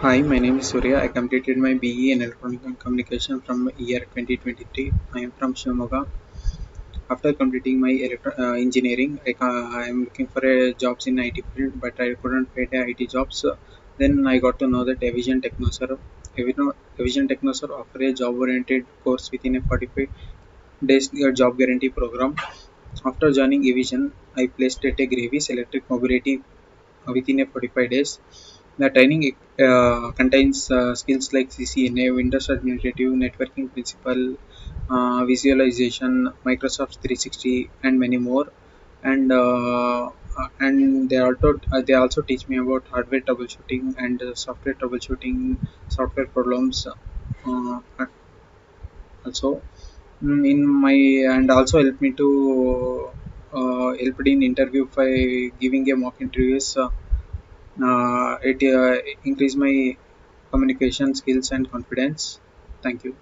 Hi, my name is Surya. I completed my BE in Electronic and Communication from year 2023. I am from Shimoga. After completing my engineering, I am looking for jobs in IT field, but I couldn't find IT jobs. Then I got to know that Evision Technosur offer a job-oriented course within a 45 days job guarantee program. After joining Evision, I placed at a Greaves Electric Mobility within a 45 days. The training contains skills like CCNA, Windows Administrative, Networking Principle, Visualization, Microsoft 360, and many more. And they also teach me about hardware troubleshooting and software troubleshooting, software problems. Also, in my and also help me to helped in interview by giving a mock interviews. It increased my communication skills and confidence. Thank you.